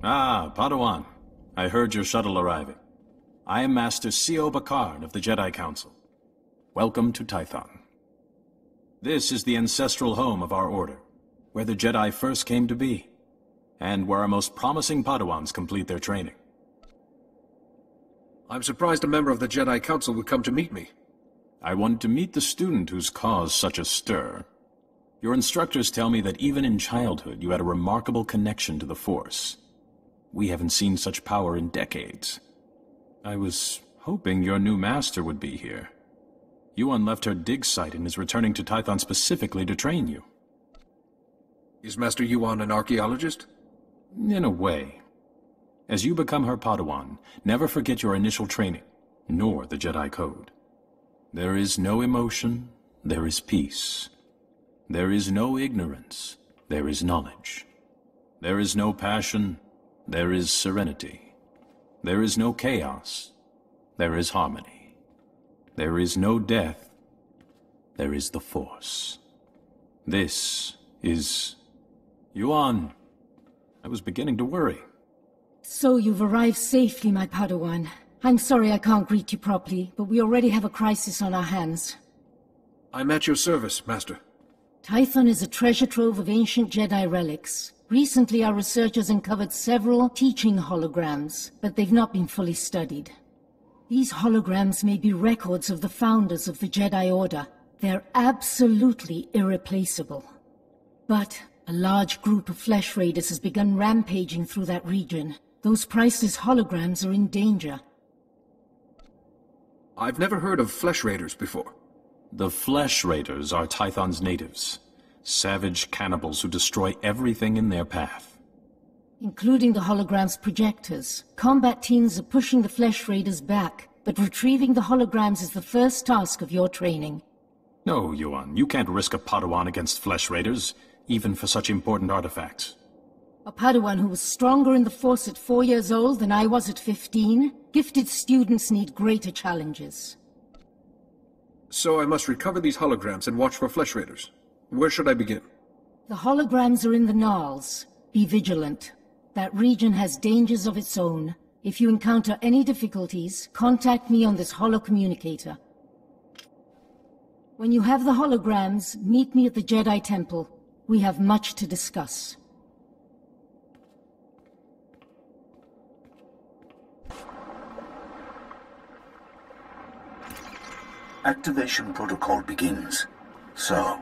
Ah, Padawan. I heard your shuttle arriving. I am Master C.O. Bakard of the Jedi Council. Welcome to Tython. This is the ancestral home of our order, where the Jedi first came to be, and where our most promising Padawans complete their training. I'm surprised a member of the Jedi Council would come to meet me. I wanted to meet the student who's caused such a stir. Your instructors tell me that even in childhood you had a remarkable connection to the Force. We haven't seen such power in decades. I was hoping your new master would be here. Yuan left her dig site and is returning to Tython specifically to train you. Is Master Yuan an archaeologist? In a way. As you become her Padawan, never forget your initial training, nor the Jedi Code. There is no emotion, there is peace. There is no ignorance, there is knowledge. There is no passion, there is serenity. There is no chaos, there is harmony. There is no death, there is the Force. This is... Yuan, I was beginning to worry. So you've arrived safely, my Padawan. I'm sorry I can't greet you properly, but we already have a crisis on our hands. I'm at your service, Master. Tython is a treasure trove of ancient Jedi relics. Recently, our researchers uncovered several teaching holograms, but they've not been fully studied. These holograms may be records of the founders of the Jedi Order. They're absolutely irreplaceable. But a large group of flesh raiders has begun rampaging through that region. Those priceless holograms are in danger. I've never heard of flesh raiders before. The flesh raiders are Tython's natives. Savage cannibals who destroy everything in their path. Including the hologram's projectors. Combat teams are pushing the flesh raiders back, but retrieving the holograms is the first task of your training. No, Yuan, you can't risk a Padawan against flesh raiders, even for such important artifacts. A Padawan who was stronger in the Force at 4 years old than I was at 15? Gifted students need greater challenges. So I must recover these holograms and watch for flesh raiders. Where should I begin? The holograms are in the Gnarls. Be vigilant. That region has dangers of its own. If you encounter any difficulties, contact me on this holo-communicator. When you have the holograms, meet me at the Jedi Temple. We have much to discuss. Activation protocol begins. So,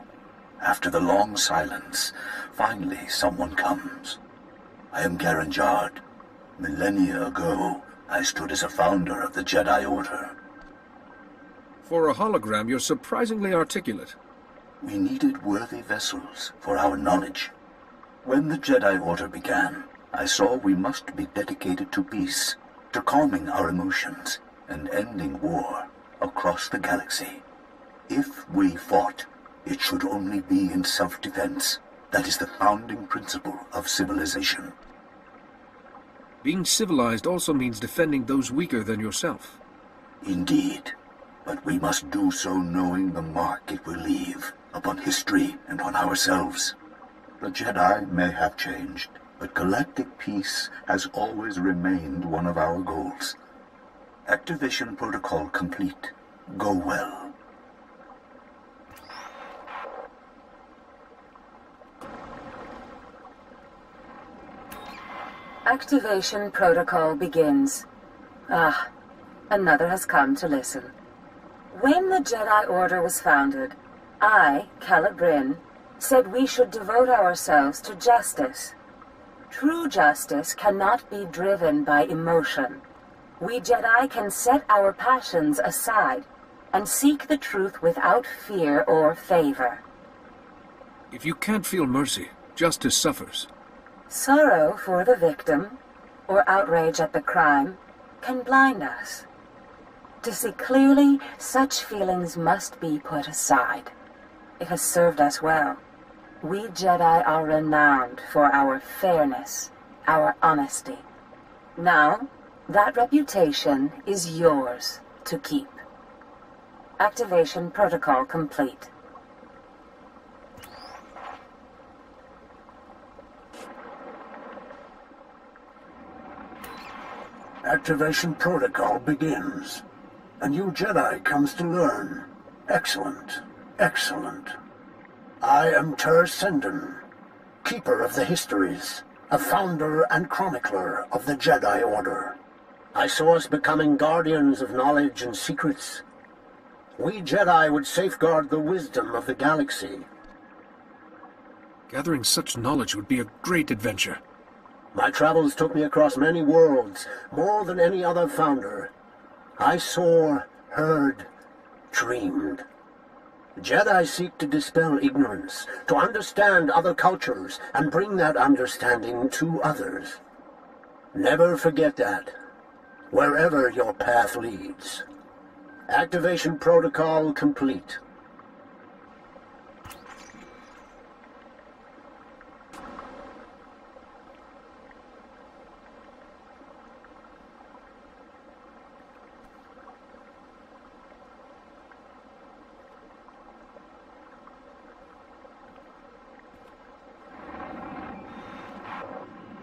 after the long silence, finally someone comes. I am Garen Jard. Millennia ago, I stood as a founder of the Jedi Order. For a hologram, you're surprisingly articulate. We needed worthy vessels for our knowledge. When the Jedi Order began, I saw we must be dedicated to peace, to calming our emotions, and ending war across the galaxy. If we fought, it should only be in self-defense. That is the founding principle of civilization. Being civilized also means defending those weaker than yourself. Indeed, but we must do so knowing the mark it will leave upon history and on ourselves. The Jedi may have changed, but galactic peace has always remained one of our goals. Activation protocol complete. Go well. Activation protocol begins. Ah, another has come to listen. When the Jedi Order was founded, I, Calibrin, said we should devote ourselves to justice. True justice cannot be driven by emotion. We Jedi can set our passions aside and seek the truth without fear or favor. If you can't feel mercy, justice suffers. Sorrow for the victim, or outrage at the crime, can blind us. To see clearly, such feelings must be put aside. It has served us well. We Jedi are renowned for our fairness, our honesty. Now, that reputation is yours to keep. Activation protocol complete. Activation protocol begins. A new Jedi comes to learn. Excellent. Excellent. I am Ter Senden, Keeper of the Histories, a founder and chronicler of the Jedi Order. I saw us becoming guardians of knowledge and secrets. We Jedi would safeguard the wisdom of the galaxy. Gathering such knowledge would be a great adventure. My travels took me across many worlds, more than any other founder. I saw, heard, dreamed. Jedi seek to dispel ignorance, to understand other cultures, and bring that understanding to others. Never forget that, wherever your path leads. Activation protocol complete.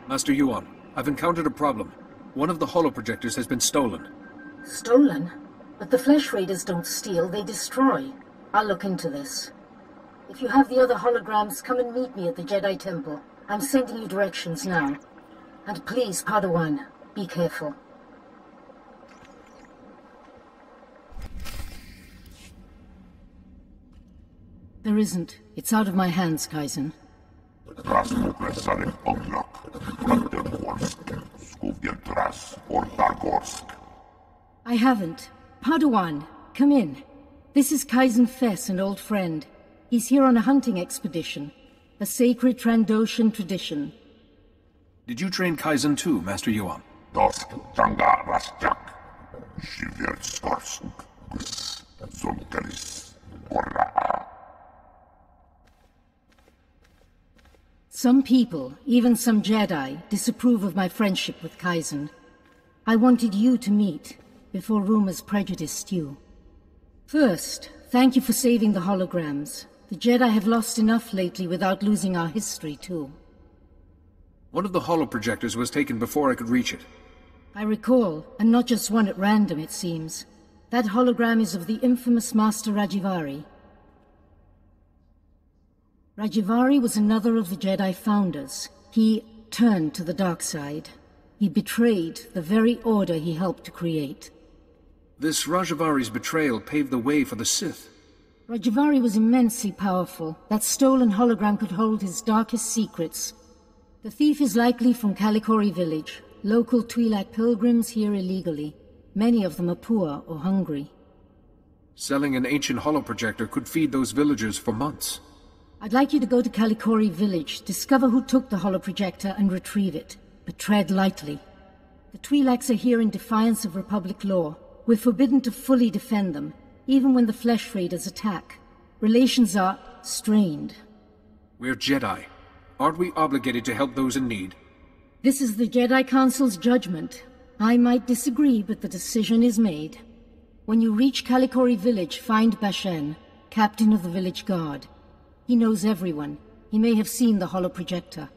Master Yuan, I've encountered a problem. One of the holoprojectors has been stolen. Stolen? But the Flesh Raiders don't steal, they destroy. I'll look into this. If you have the other holograms, come and meet me at the Jedi Temple. I'm sending you directions now. And please, Padawan, be careful. There isn't. It's out of my hands, Kaizen. I haven't. Padawan, come in. This is Kaizen Fess, an old friend. He's here on a hunting expedition. A sacred Trandoshan tradition. Did you train Kaizen too, Master Yuan? Some people, even some Jedi, disapprove of my friendship with Kaizen. I wanted you to meet, before rumors prejudiced you. First, thank you for saving the holograms. The Jedi have lost enough lately without losing our history, too. One of the holoprojectors was taken before I could reach it. I recall, and not just one at random, it seems. That hologram is of the infamous Master Rajivari. Rajivari was another of the Jedi founders. He turned to the dark side. He betrayed the very order he helped to create. This Rajivari's betrayal paved the way for the Sith. Rajivari was immensely powerful. That stolen hologram could hold his darkest secrets. The thief is likely from Kalikori village. Local Twi'lek pilgrims here illegally. Many of them are poor or hungry. Selling an ancient holoprojector could feed those villagers for months. I'd like you to go to Kalikori village, discover who took the holoprojector and retrieve it. But tread lightly. The Twi'leks are here in defiance of Republic law. We're forbidden to fully defend them, even when the Flesh Raiders attack. Relations are strained. We're Jedi. Aren't we obligated to help those in need? This is the Jedi Council's judgment. I might disagree, but the decision is made. When you reach Kalikori village, find Bashen, captain of the village guard. He knows everyone. He may have seen the holoprojector.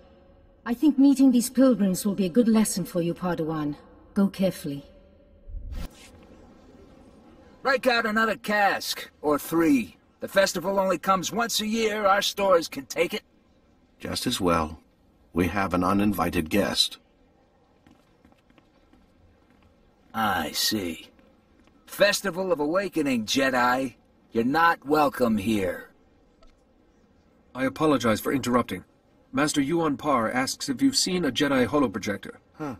I think meeting these pilgrims will be a good lesson for you, Padawan. Go carefully. Break out another cask, or 3. The festival only comes once a year. Our stores can take it. Just as well. We have an uninvited guest. I see. Festival of Awakening, Jedi. You're not welcome here. I apologize for interrupting. Master Yuan Par asks if you've seen a Jedi holoprojector. Huh.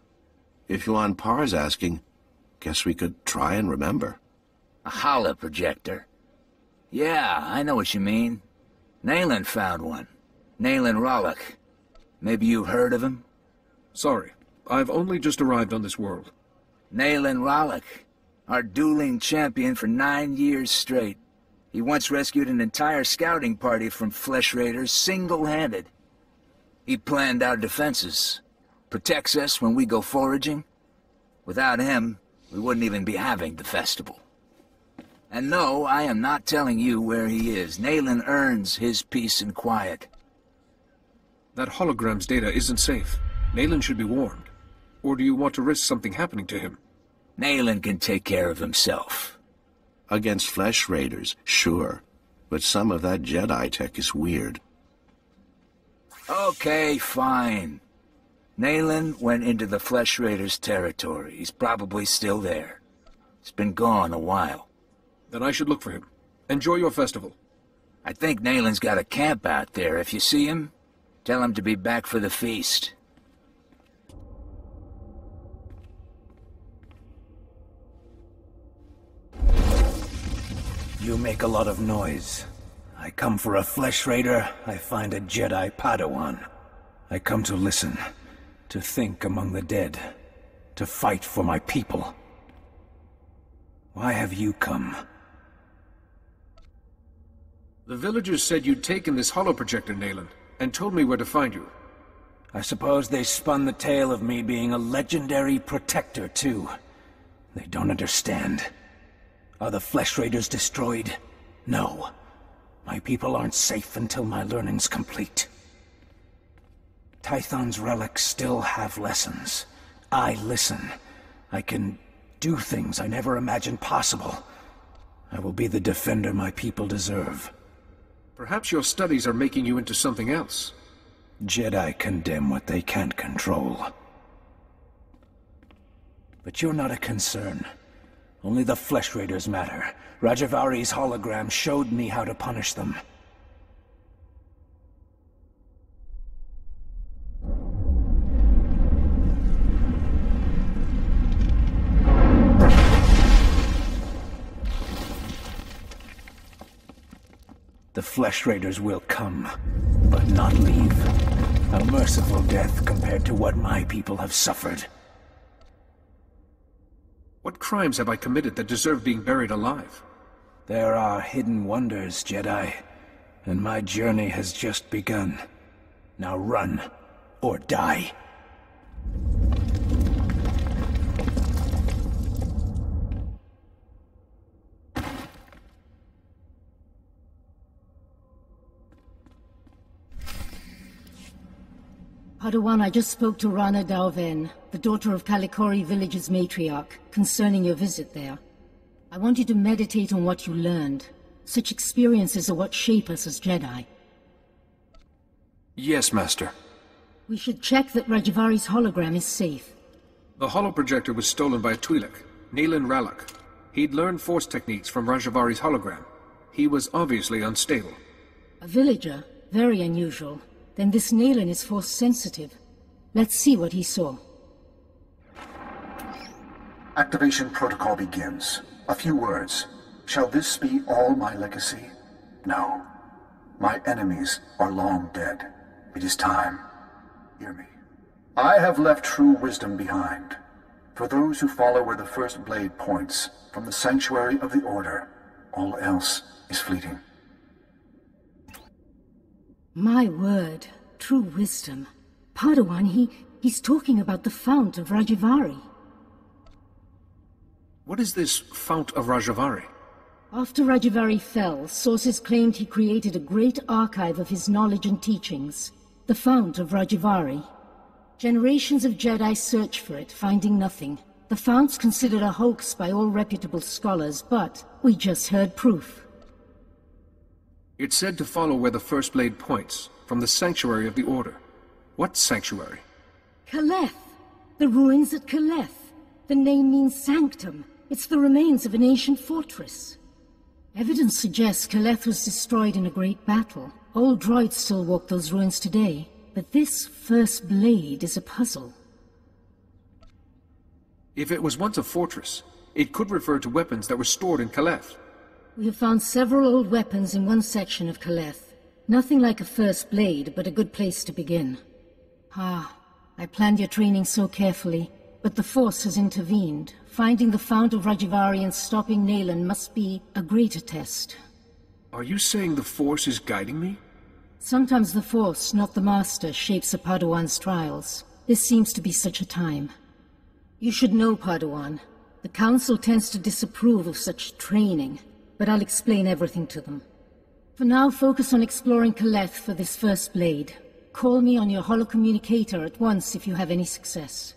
If Yuan Par's asking, guess we could try and remember. A holoprojector? Yeah, I know what you mean. Nayland found one. Nayland Rollock. Maybe you've heard of him? Sorry, I've only just arrived on this world. Nayland Rollock, our dueling champion for 9 years straight. He once rescued an entire scouting party from Flesh Raiders single-handed. He planned our defenses, protects us when we go foraging. Without him, we wouldn't even be having the festival. And no, I am not telling you where he is. Nayland earns his peace and quiet. That hologram's data isn't safe. Nayland should be warned. Or do you want to risk something happening to him? Nayland can take care of himself. Against Flesh Raiders, sure. But some of that Jedi tech is weird. Okay, fine. Nayland went into the Flesh Raiders' territory. He's probably still there. He's been gone a while. Then I should look for him. Enjoy your festival. I think Nayland's got a camp out there. If you see him, tell him to be back for the feast. You make a lot of noise. I come for a Flesh Raider, I find a Jedi Padawan. I come to listen, to think among the dead, to fight for my people. Why have you come? The villagers said you'd taken this holoprojector, Nayland, and told me where to find you. I suppose they spun the tale of me being a legendary protector, too. They don't understand. Are the Flesh Raiders destroyed? No. My people aren't safe until my learning's complete. Tython's relics still have lessons. I listen. I can do things I never imagined possible. I will be the defender my people deserve. Perhaps your studies are making you into something else. Jedi condemn what they can't control. But you're not a concern. Only the Flesh Raiders matter. Rajavari's hologram showed me how to punish them. The Flesh Raiders will come, but not leave. A merciful death compared to what my people have suffered. What crimes have I committed that deserve being buried alive? There are hidden wonders, Jedi, and my journey has just begun. Now run, or die. Padawan, I just spoke to Rana Dalven, the daughter of Kalikori village's matriarch, concerning your visit there. I want you to meditate on what you learned. Such experiences are what shape us as Jedi. Yes, Master. We should check that Rajavari's hologram is safe. The holoprojector was stolen by a Twi'lek, Nayland Ralak. He'd learned force techniques from Rajavari's hologram. He was obviously unstable. A villager? Very unusual. Then this Nayland is force-sensitive. Let's see what he saw. Activation protocol begins. A few words. Shall this be all my legacy? No. My enemies are long dead. It is time. Hear me. I have left true wisdom behind. For those who follow where the first blade points, from the sanctuary of the Order, all else is fleeting. My word. True wisdom. Padawan, he's talking about the Fount of Rajavari. What is this Fount of Rajavari? After Rajavari fell, sources claimed he created a great archive of his knowledge and teachings. The Fount of Rajavari. Generations of Jedi search for it, finding nothing. The Fount's considered a hoax by all reputable scholars, but we just heard proof. It's said to follow where the first blade points, from the sanctuary of the Order. What sanctuary? Kaleth! The ruins at Kaleth. The name means sanctum. It's the remains of an ancient fortress. Evidence suggests Kaleth was destroyed in a great battle. Old droids still walk those ruins today. But this first blade is a puzzle. If it was once a fortress, it could refer to weapons that were stored in Kaleth. We have found several old weapons in one section of Kaleth. Nothing like a first blade, but a good place to begin. I planned your training so carefully, but the Force has intervened. Finding the Fount of Rajavari and stopping Nayland must be a greater test. Are you saying the Force is guiding me? Sometimes the Force, not the Master, shapes a Padawan's trials. This seems to be such a time. You should know, Padawan. The Council tends to disapprove of such training, but I'll explain everything to them. For now, focus on exploring Kaleth for this first blade. Call me on your holocommunicator at once if you have any success.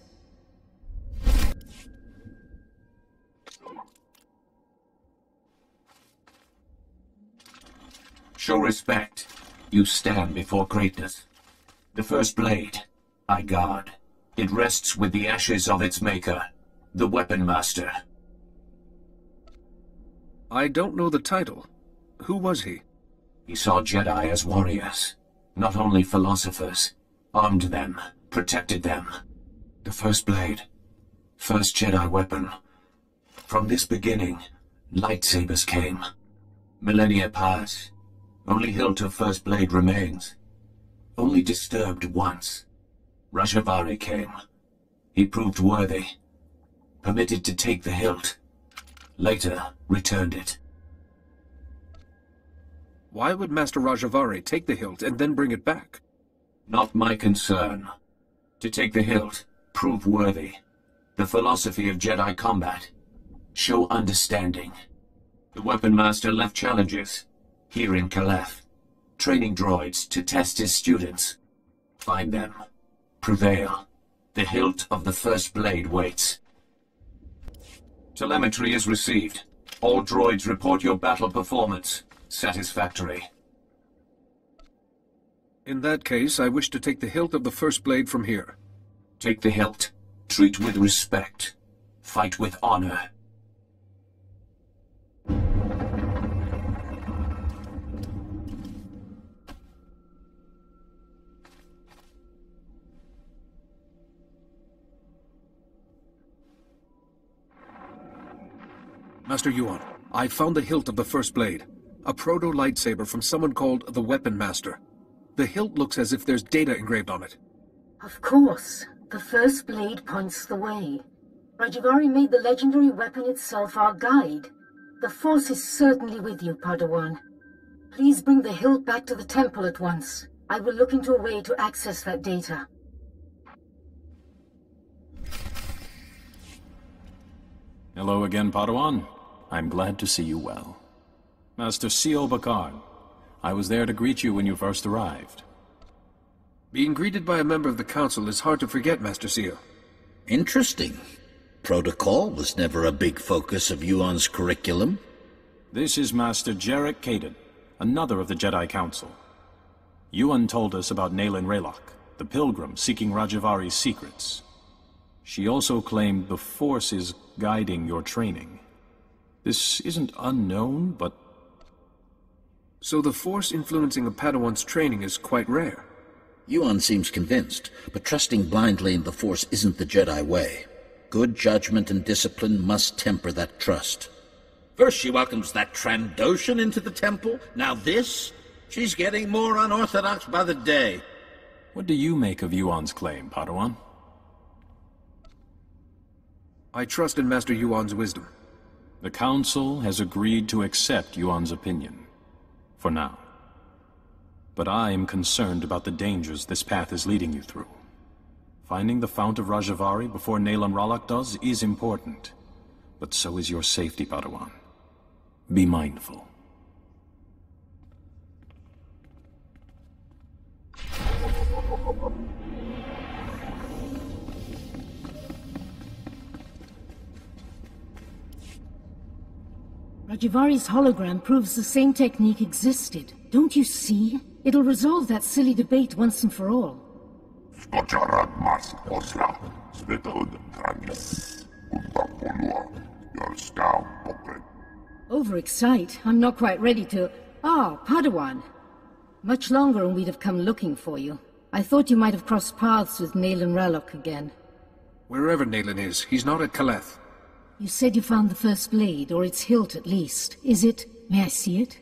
Show respect. You stand before greatness. The first blade, I guard. It rests with the ashes of its maker, the Weapon Master. I don't know the title. Who was he? He saw Jedi as warriors, not only philosophers. Armed them, protected them. The first blade, first Jedi weapon. From this beginning, lightsabers came. Millennia pass. Only hilt of first blade remains. Only disturbed once. Rajavari came. He proved worthy. Permitted to take the hilt. Later, returned it. Why would Master Rajavari take the hilt and then bring it back? Not my concern. To take the hilt, prove worthy. The philosophy of Jedi combat. Show understanding. The Weapon Master left challenges. Here in Caleth. Training droids to test his students. Find them. Prevail. The hilt of the first blade waits. Telemetry is received. All droids report your battle performance. Satisfactory. In that case, I wish to take the hilt of the first blade from here. Take the hilt. Treat with respect. Fight with honor. Master Yuan, I found the hilt of the first blade. A proto-lightsaber from someone called the Weapon Master. The hilt looks as if there's data engraved on it. Of course. The first blade points the way. Rajavari made the legendary weapon itself our guide. The Force is certainly with you, Padawan. Please bring the hilt back to the temple at once. I will look into a way to access that data. Hello again, Padawan. I'm glad to see you well. Master C.O. Bakar, I was there to greet you when you first arrived. Being greeted by a member of the Council is hard to forget, Master Seal. Interesting. Protocol was never a big focus of Yuan's curriculum. This is Master Jarek Kaden, another of the Jedi Council. Yuan told us about Nayland Raylock, the pilgrim seeking Rajavari's secrets. She also claimed the Force is guiding your training. This isn't unknown, but... So the Force influencing a Padawan's training is quite rare. Yuan seems convinced, but trusting blindly in the Force isn't the Jedi way. Good judgment and discipline must temper that trust. First she welcomes that Trandoshan into the temple, now this? She's getting more unorthodox by the day. What do you make of Yuan's claim, Padawan? I trust in Master Yuan's wisdom. The Council has agreed to accept Yuan's opinion. For now. But I am concerned about the dangers this path is leading you through. Finding the Fount of Rajavari before Nayland Raylock does is important. But so is your safety, Padawan. Be mindful. Rajavari's hologram proves the same technique existed. Don't you see? It'll resolve that silly debate once and for all. Overexcite? I'm not quite ready to... Ah, Padawan. Much longer and we'd have come looking for you. I thought you might have crossed paths with Nayland Raylock again. Wherever Nayland is, he's not at Caleth. You said you found the first blade, or its hilt at least. Is it... May I see it?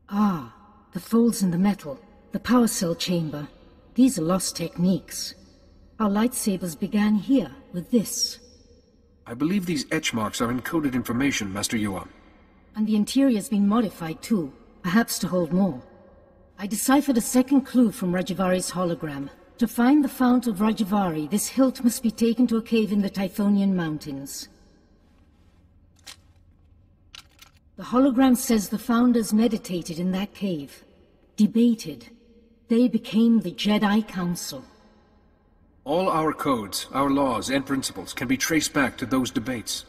Ah, the folds in the metal. The power cell chamber. These are lost techniques. Our lightsabers began here, with this. I believe these etch marks are encoded information, Master Yuan. And the interior's been modified too, perhaps to hold more. I deciphered a second clue from Rajavari's hologram. To find the Fount of Rajavari, this hilt must be taken to a cave in the Typhonian Mountains. The hologram says the Founders meditated in that cave. Debated. They became the Jedi Council. All our codes, our laws, and principles can be traced back to those debates.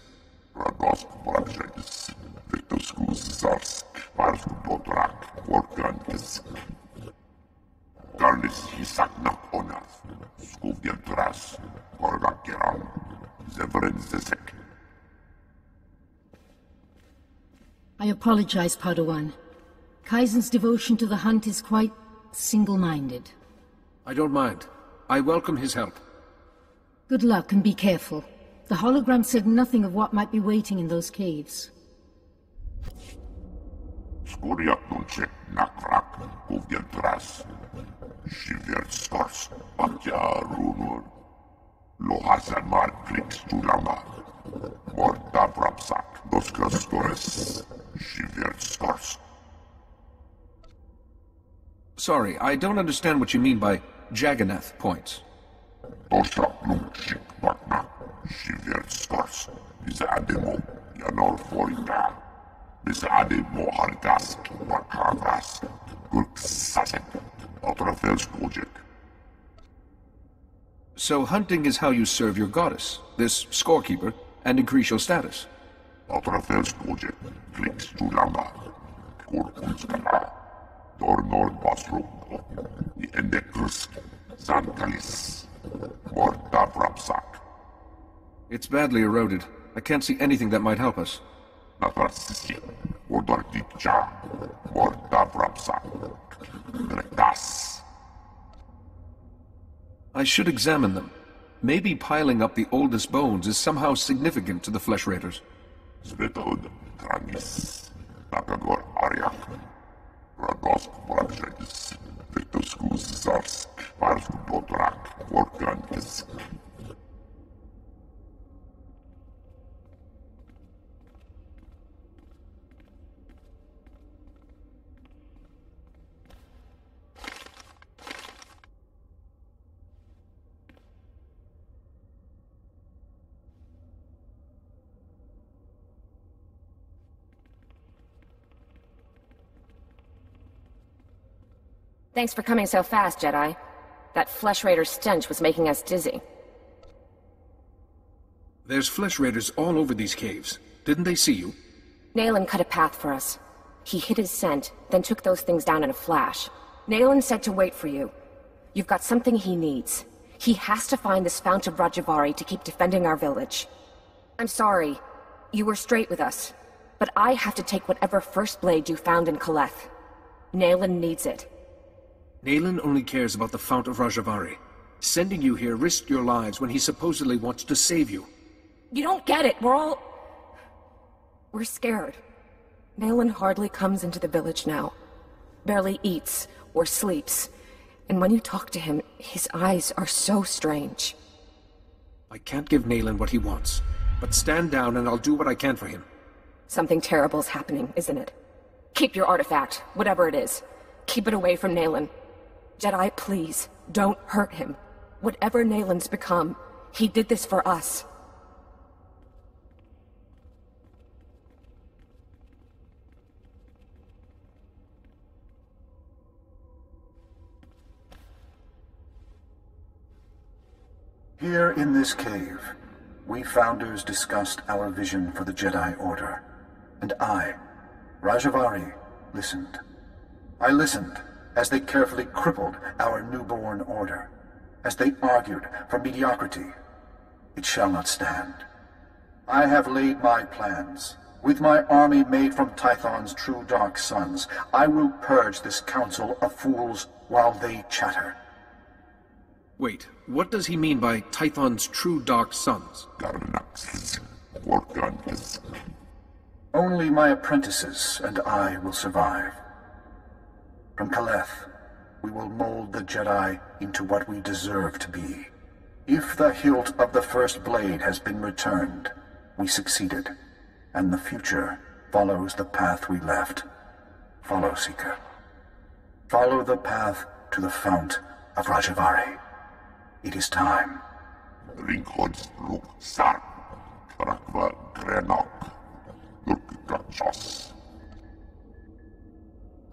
I apologize, Padawan. Kaizen's devotion to the hunt is quite single-minded. I don't mind. I welcome his help. Good luck and be careful. The hologram said nothing of what might be waiting in those caves. Sorry, I don't understand what you mean by Jagannath points. So hunting is how you serve your goddess, this scorekeeper, and increase your status. It's badly eroded. I can't see anything that might help us. I should examine them. Maybe piling up the oldest bones is somehow significant to the Flesh Raiders. Thanks for coming so fast, Jedi. That Flesh Raider stench was making us dizzy. There's Flesh Raiders all over these caves. Didn't they see you? Nayland cut a path for us. He hid his scent, then took those things down in a flash. Nayland said to wait for you. You've got something he needs. He has to find this Fount of Rajavari to keep defending our village. I'm sorry. You were straight with us. But I have to take whatever First Blade you found in Kaleth. Nayland needs it. Nayland only cares about the Fount of Rajavari. Sending you here risked your lives when he supposedly wants to save you. You don't get it. We're scared. Nayland hardly comes into the village now. Barely eats or sleeps. And when you talk to him, his eyes are so strange. I can't give Nayland what he wants. But stand down and I'll do what I can for him. Something terrible's happening, isn't it? Keep your artifact, whatever it is. Keep it away from Nayland. Jedi, please, don't hurt him. Whatever Nayland's become, he did this for us. Here in this cave, we Founders discussed our vision for the Jedi Order. And I, Rajavari, listened. I listened as they carefully crippled our newborn order, as they argued for mediocrity. It shall not stand. I have laid my plans. With my army made from Tython's true dark sons, I will purge this council of fools while they chatter. Wait, what does he mean by Tython's true dark sons? Only my apprentices and I will survive. From Kaleth, we will mold the Jedi into what we deserve to be. If the hilt of the First Blade has been returned, we succeeded, and the future follows the path we left. Follow, Seeker. Follow the path to the Fount of Rajavari. It is time.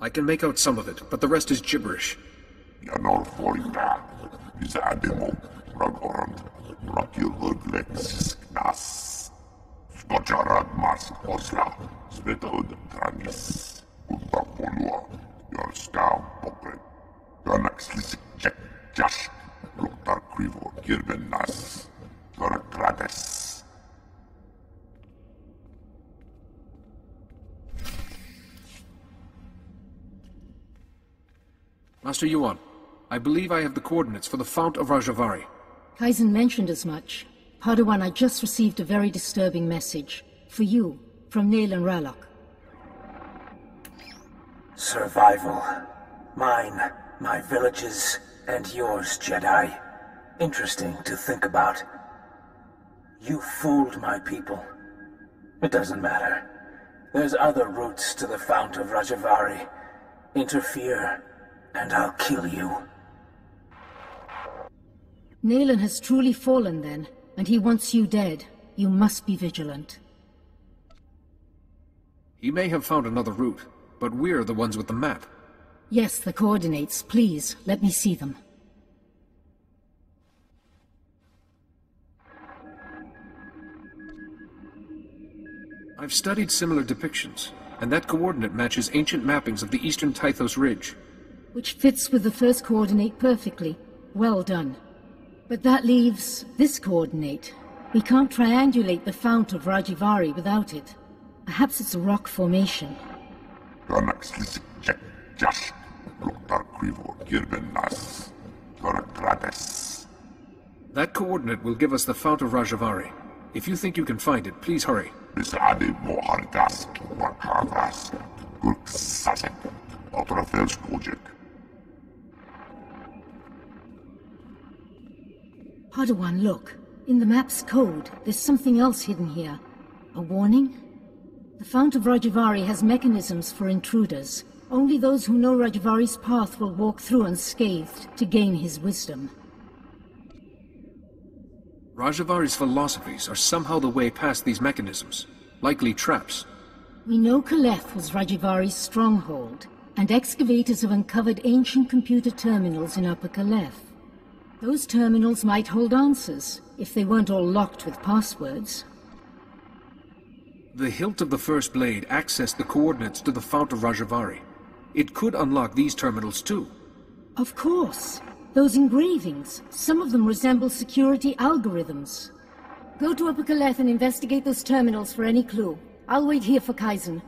I can make out some of it, but the rest is gibberish. Mas Osla, Svetod Tranis, Untapolua, Yorskau Pokret, Ganaxlisik Jack Jash, Loktar Krivo Kirbenas, Gorakrades. Master Yuan, I believe I have the coordinates for the Fount of Rajavari. Kaizen mentioned as much. Padawan, I just received a very disturbing message. For you, from Nail and Ralok. Survival. Mine, my villages, and yours, Jedi. Interesting to think about. You fooled my people. It doesn't matter. There's other routes to the Fount of Rajavari. Interfere, and I'll kill you. Nalan has truly fallen then, and he wants you dead. You must be vigilant. He may have found another route, but we're the ones with the map. Yes, the coordinates. Please, let me see them. I've studied similar depictions, and that coordinate matches ancient mappings of the eastern Tythos Ridge. Which fits with the first coordinate perfectly. Well done. But that leaves this coordinate. We can't triangulate the Fount of Rajivari without it. Perhaps it's a rock formation. That coordinate will give us the Fount of Rajavari. If you think you can find it, please hurry. Padawan, look. In the map's code, there's something else hidden here. A warning? The Fount of Rajavari has mechanisms for intruders. Only those who know Rajavari's path will walk through unscathed to gain his wisdom. Rajavari's philosophies are somehow the way past these mechanisms. Likely traps. We know Kaleth was Rajavari's stronghold, and excavators have uncovered ancient computer terminals in Upper Kaleth. Those terminals might hold answers, if they weren't all locked with passwords. The hilt of the First Blade accessed the coordinates to the Fount of Rajavari. It could unlock these terminals too. Of course. Those engravings, some of them resemble security algorithms. Go to Upper Kaleth and investigate those terminals for any clue. I'll wait here for Kaizen.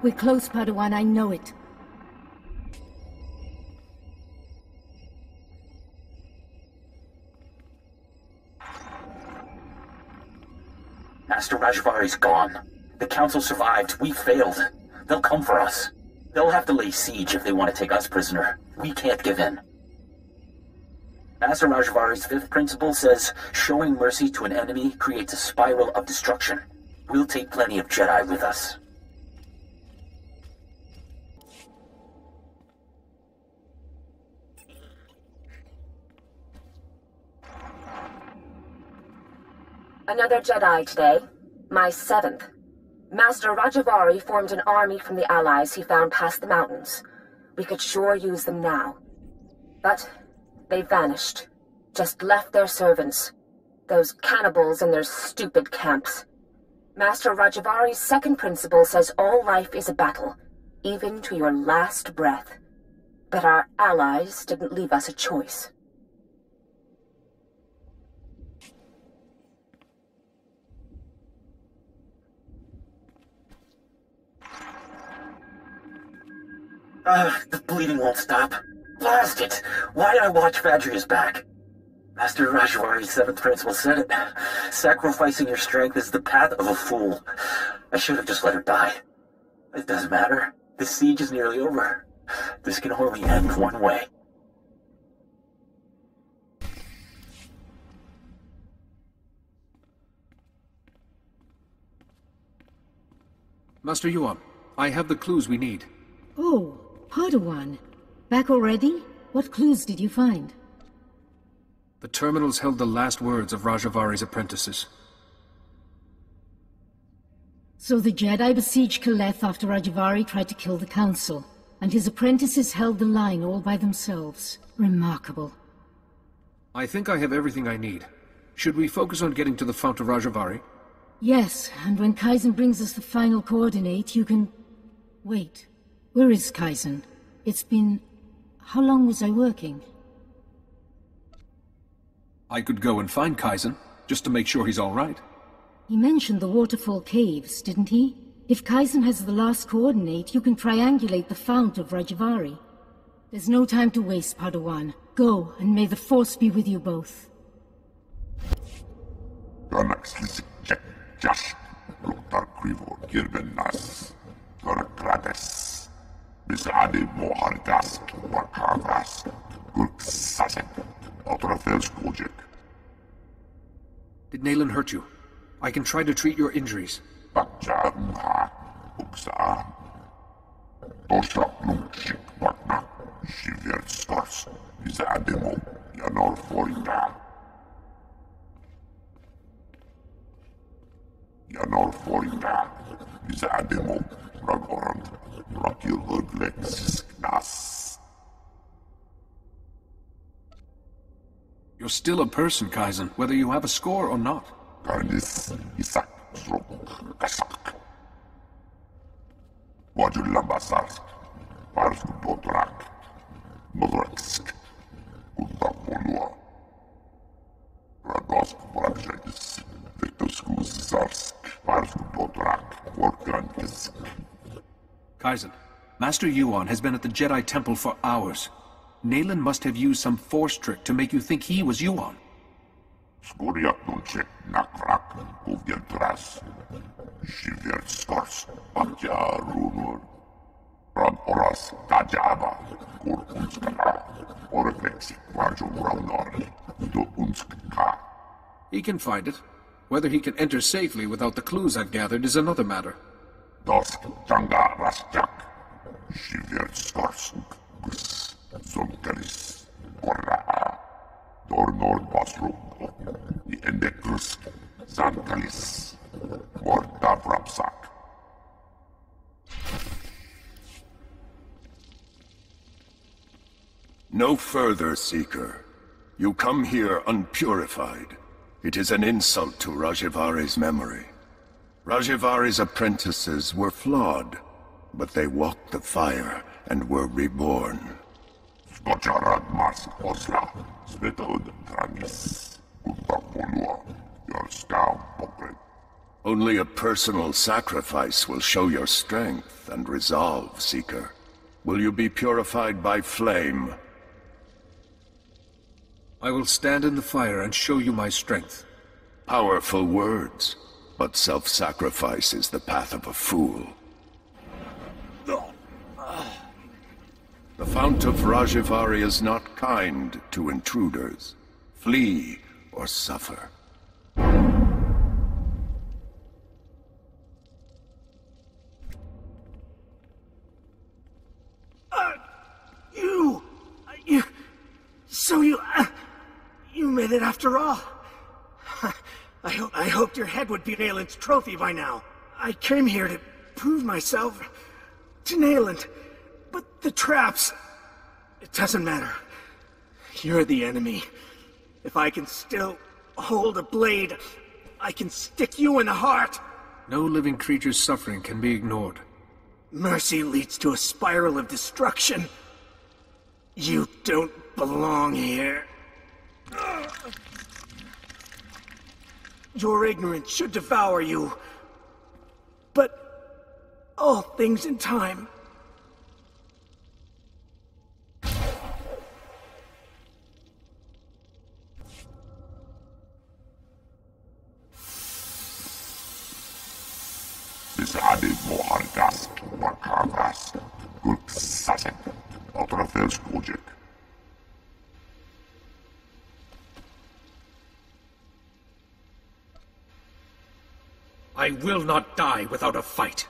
We're close, Padawan, I know it. Master Rajavari's gone. The Council survived. We failed. They'll come for us. They'll have to lay siege if they want to take us prisoner. We can't give in. Master Rajavari's fifth principle says, showing mercy to an enemy creates a spiral of destruction. We'll take plenty of Jedi with us. Another Jedi today. My seventh. Master Rajavari formed an army from the allies he found past the mountains. We could sure use them now. But they vanished. Just left their servants. Those cannibals in their stupid camps. Master Rajavari's second principle says all life is a battle, even to your last breath. But our allies didn't leave us a choice. The bleeding won't stop. Blast it! Why'd I watch Vadria's back? Master Rajavari's seventh principle said it. Sacrificing your strength is the path of a fool. I should have just let her die. It doesn't matter. The siege is nearly over. This can only end one way. Master Yuan, I have the clues we need. Oh, Padawan. Back already? What clues did you find? The terminals held the last words of Rajavari's apprentices. So the Jedi besieged Kaleth after Rajavari tried to kill the Council, and his apprentices held the line all by themselves. Remarkable. I think I have everything I need. Should we focus on getting to the Fount of Rajavari? Yes, and when Kaizen brings us the final coordinate, you can... Wait, where is Kaizen? It's been... How long was I working? I could go and find Kaizen, just to make sure he's all right. He mentioned the waterfall caves, didn't he? If Kaizen has the last coordinate, you can triangulate the fount of Rajvari. There's no time to waste, Padawan. Go, and may the Force be with you both. Did Nayland hurt you? I can try to treat your injuries. You're still a person, Kaizen, whether you have a score or not. Kaizen, Master Yuan has been at the Jedi Temple for hours. Nayland must have used some force trick to make you think he was Yuan. He can find it. Whether he can enter safely without the clues I've gathered is another matter. No further, Seeker. You come here unpurified. It is an insult to Rajavari's memory. Rajavari's apprentices were flawed, but they walked the fire and were reborn. Only a personal sacrifice will show your strength and resolve, Seeker. Will you be purified by flame? I will stand in the fire and show you my strength. Powerful words, but self-sacrifice is the path of a fool. The Fount of Rajvari is not kind to intruders. Flee or suffer. You made it after all. I hoped your head would be Nayland's trophy by now. I came here to prove myself to Nayland, but the traps... It doesn't matter. You're the enemy. If I can still hold a blade, I can stick you in the heart. No living creature's suffering can be ignored. Mercy leads to a spiral of destruction. You don't belong here. Your ignorance should devour you. But all things in time. I will not die without a fight.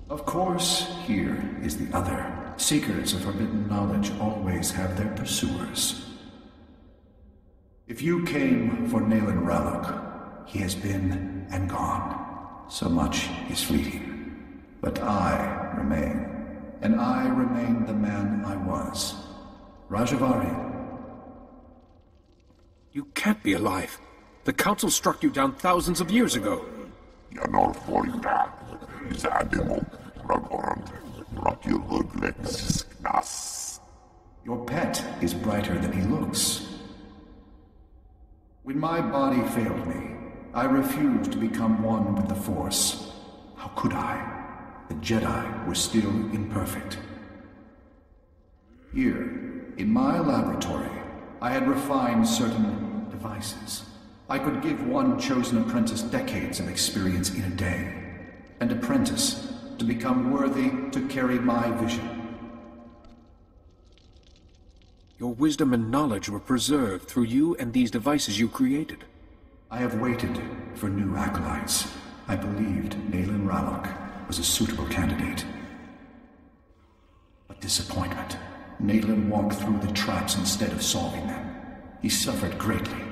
Of course, here is the other. Seekers of forbidden knowledge always have their pursuers. If you came for Nayland Ralloc, he has been and gone. So much is fleeting. But I remain. And I remain the man I was. Rajavari. You can't be alive. The Council struck you down thousands of years ago. Janor Forita, Zademo, Ragorant, Rakiluglex. Your pet is brighter than he looks. When my body failed me, I refused to become one with the Force. How could I? The Jedi were still imperfect. Here, in my laboratory, I had refined certain devices. I could give one chosen apprentice decades of experience in a day. An apprentice to become worthy to carry my vision. Your wisdom and knowledge were preserved through you and these devices you created. I have waited for new acolytes. I believed Nayland Rallock was a suitable candidate. But disappointment. Nayland walked through the traps instead of solving them. He suffered greatly.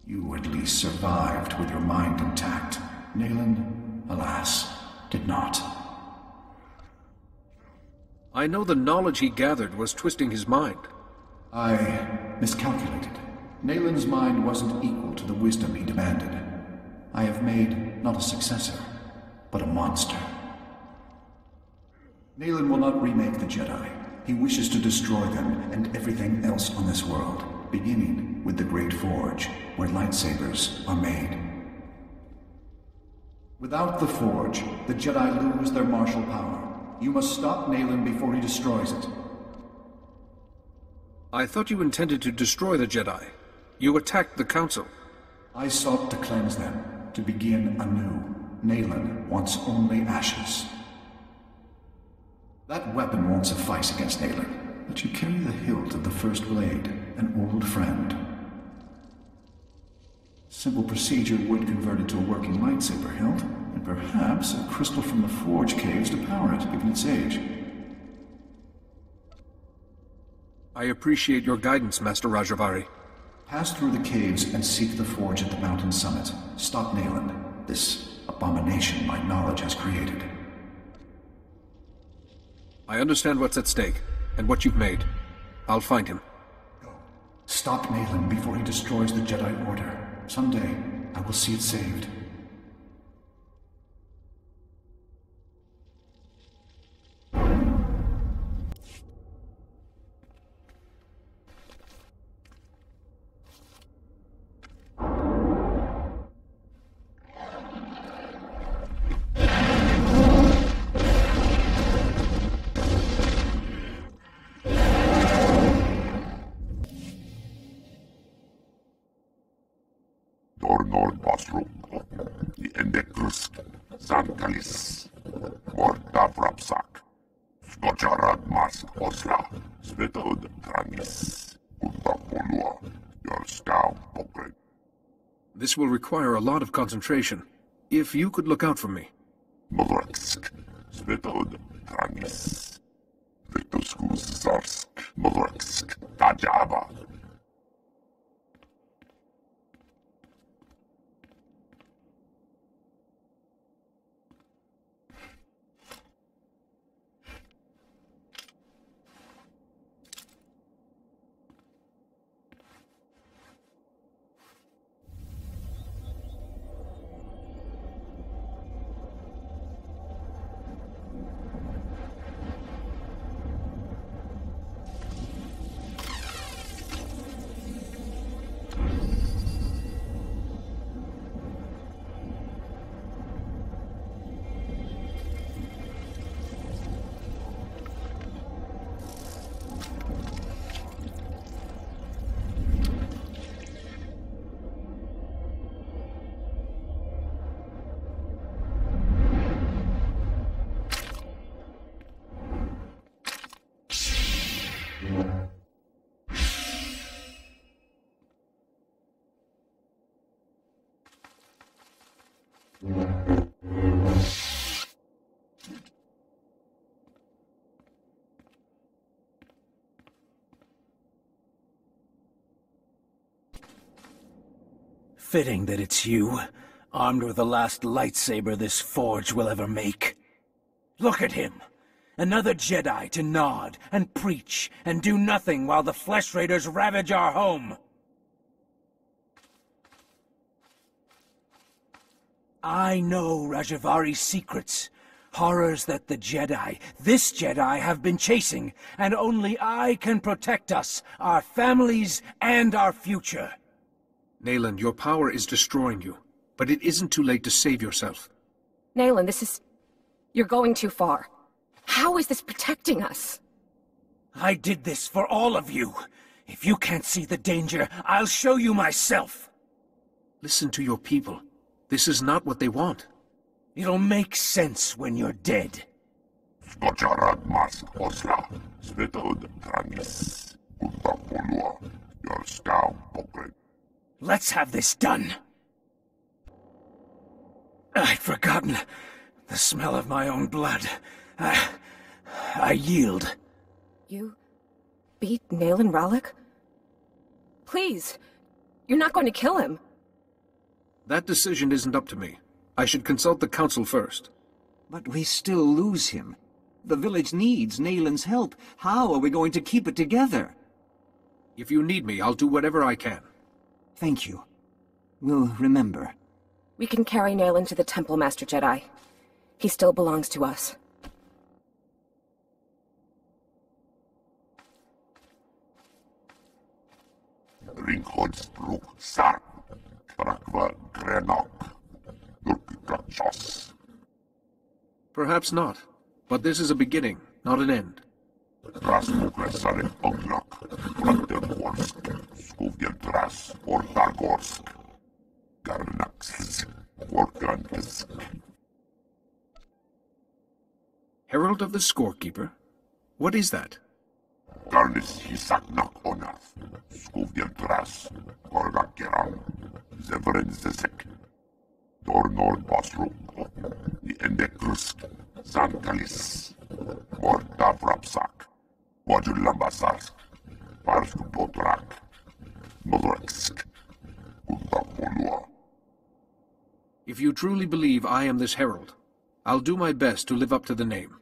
You at least survived with your mind intact. Nayland, alas, did not. I know the knowledge he gathered was twisting his mind. I miscalculated. Nayland's mind wasn't equal to the wisdom he demanded. I have made not a successor, but a monster. Nayland will not remake the Jedi. He wishes to destroy them and everything else on this world, beginning with the Great Forge, where lightsabers are made. Without the Forge, the Jedi lose their martial power. You must stop Nayland before he destroys it. I thought you intended to destroy the Jedi. You attacked the Council. I sought to cleanse them, to begin anew. Nayland wants only ashes. That weapon won't suffice against Nayland, but you carry the hilt of the First Blade, an old friend. Simple procedure would convert it to a working lightsaber hilt, and perhaps a crystal from the Forge caves to power it, given its age. I appreciate your guidance, Master Rajavari. Pass through the caves and seek the Forge at the mountain summit. Stop Nayland, this abomination my knowledge has created. I understand what's at stake, and what you've made. I'll find him. Stop Nayland before he destroys the Jedi Order. Someday, I will see it saved. Dornor Basrum, the Endekrusk, Zankalis, Mordavrapsak, Skojarad Mask Osla, Svetod Tranis, Untapolua, Yorskau Pokret. This will require a lot of concentration. If you could look out for me. Modraksk, Svetod Tranis, Vetoskus Zarsk, Modraksk, Tajaba. Fitting that it's you, armed with the last lightsaber this forge will ever make. Look at him. Another Jedi to nod and preach and do nothing while the Flesh Raiders ravage our home. I know Rajavari's secrets. Horrors that the Jedi, this Jedi, have been chasing, and only I can protect us, our families, and our future. Nayland, your power is destroying you, but it isn't too late to save yourself. Nayland, this is... You're going too far. How is this protecting us? I did this for all of you. If you can't see the danger, I'll show you myself. Listen to your people. This is not what they want. It'll make sense when you're dead. Let's have this done. I'd forgotten the smell of my own blood. I yield. You beat Nayland Rallick? Please, you're not going to kill him. That decision isn't up to me. I should consult the council first. But we still lose him. The village needs Nayland's help. How are we going to keep it together? If you need me, I'll do whatever I can. Thank you. We'll remember. We can carry Nayland to the temple, Master Jedi. He still belongs to us. Perhaps not, but this is a beginning, not an end. Herald of the Scorekeeper? What is that? If you truly believe I am this herald, I'll do my best to live up to the name.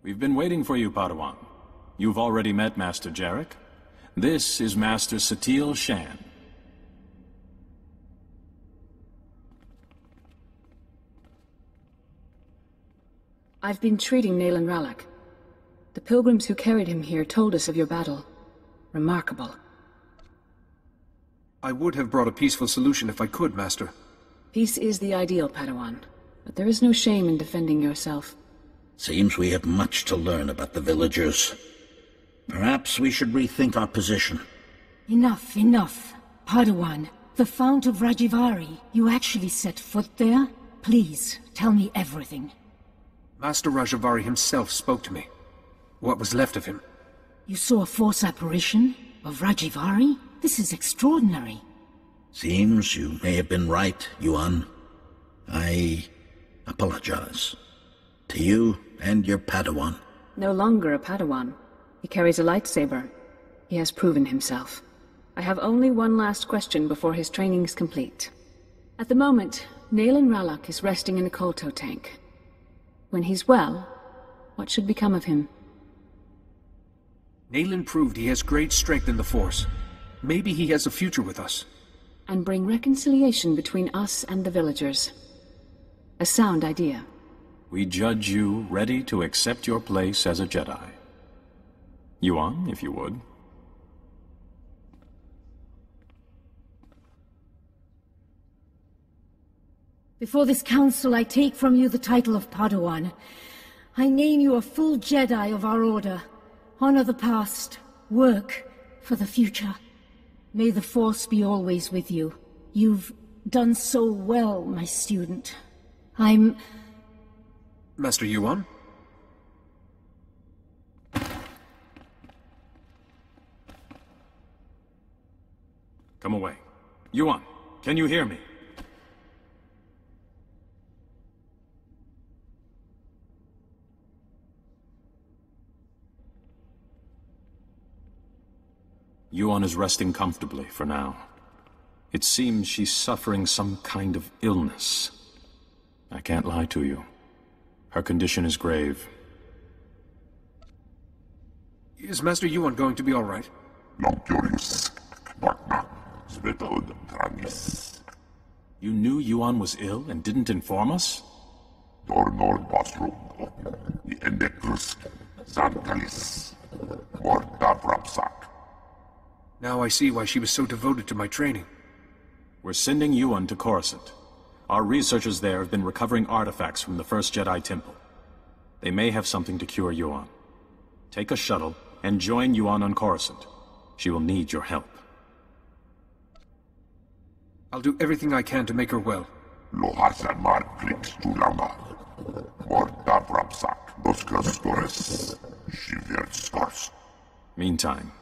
We've been waiting for you, Padawan. You've already met Master Jarek. This is Master Satil Shan. I've been treating Nayland Rallick. The pilgrims who carried him here told us of your battle. Remarkable. I would have brought a peaceful solution if I could, Master. Peace is the ideal, Padawan. But there is no shame in defending yourself. Seems we have much to learn about the villagers. Perhaps we should rethink our position. Enough, enough. Padawan, the Fount of Rajivari, you actually set foot there? Please, tell me everything. Master Rajavari himself spoke to me. What was left of him. You saw a force apparition of Rajivari? This is extraordinary. Seems you may have been right, Yuan. I apologize. To you and your Padawan. No longer a Padawan. He carries a lightsaber. He has proven himself. I have only one last question before his training's complete. At the moment, Nayland Rallick is resting in a Kolto tank. When he's well, what should become of him? Nayland proved he has great strength in the Force. Maybe he has a future with us. And bring reconciliation between us and the villagers. A sound idea. We judge you ready to accept your place as a Jedi. Yuan, if you would. Before this council, I take from you the title of Padawan. I name you a full Jedi of our order. Honor the past. Work for the future. May the Force be always with you. You've done so well, my student. I'm... Master Yuan? Come away. Yuan, can you hear me? Yuan is resting comfortably for now. It seems she's suffering some kind of illness. I can't lie to you. Her condition is grave. Is Master Yuan going to be all right? You knew Yuan was ill and didn't inform us? Now I see why she was so devoted to my training. We're sending Yuan to Coruscant. Our researchers there have been recovering artifacts from the first Jedi Temple. They may have something to cure Yuan. Take a shuttle and join Yuan on Coruscant. She will need your help. I'll do everything I can to make her well. Meantime,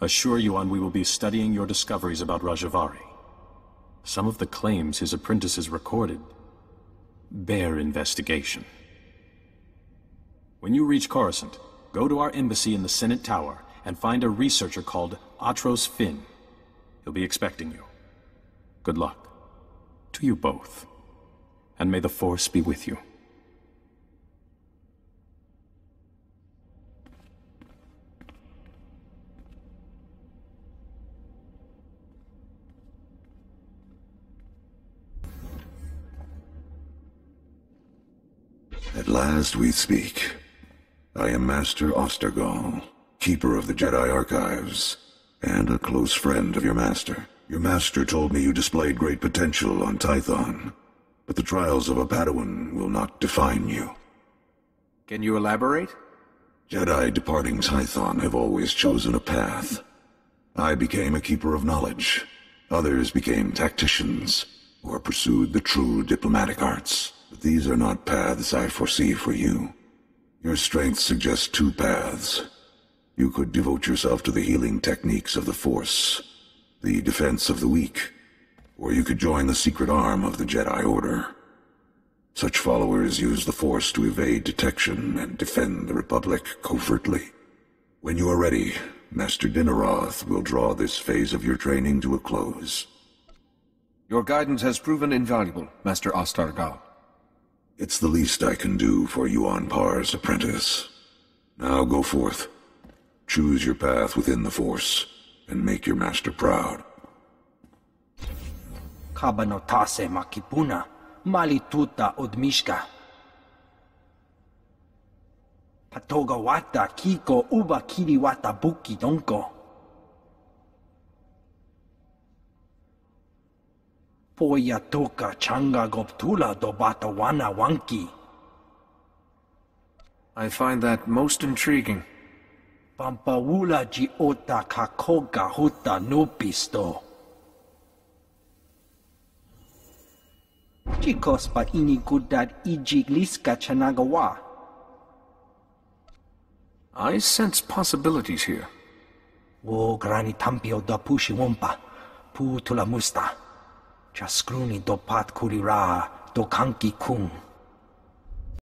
assure Yuan we will be studying your discoveries about Rajavari. Some of the claims his apprentices recorded bear investigation. When you reach Coruscant, go to our embassy in the Senate Tower and find a researcher called Atros Finn. He'll be expecting you. Good luck. To you both. And may the Force be with you. At last we speak. I am Master Ostergal, Keeper of the Jedi Archives, and a close friend of your master. Your master told me you displayed great potential on Tython, but the trials of a Padawan will not define you. Can you elaborate? Jedi departing Tython have always chosen a path. I became a Keeper of Knowledge. Others became tacticians, or pursued the true diplomatic arts. But these are not paths I foresee for you. Your strength suggests two paths. You could devote yourself to the healing techniques of the Force, the defense of the weak, or you could join the secret arm of the Jedi Order. Such followers use the Force to evade detection and defend the Republic covertly. When you are ready, Master Dinneroth will draw this phase of your training to a close. Your guidance has proven invaluable, Master Ostergal. It's the least I can do for Yuan Par's apprentice. Now go forth. Choose your path within the Force, and make your master proud. Kabanotase makipuna, malituta odmishka. Patogawata kiko uba kiriwata buki donko. Poya toka changa goptula dobata wana wanki. I find that most intriguing. Pampawula ji ota kakoga huta nupisto. Chikos pa inigudad ijigliska chanagawa. I sense possibilities here. O grani tampio da pushi wompa, pu tula musta. Chaskruni do pat kurira do kanki kung.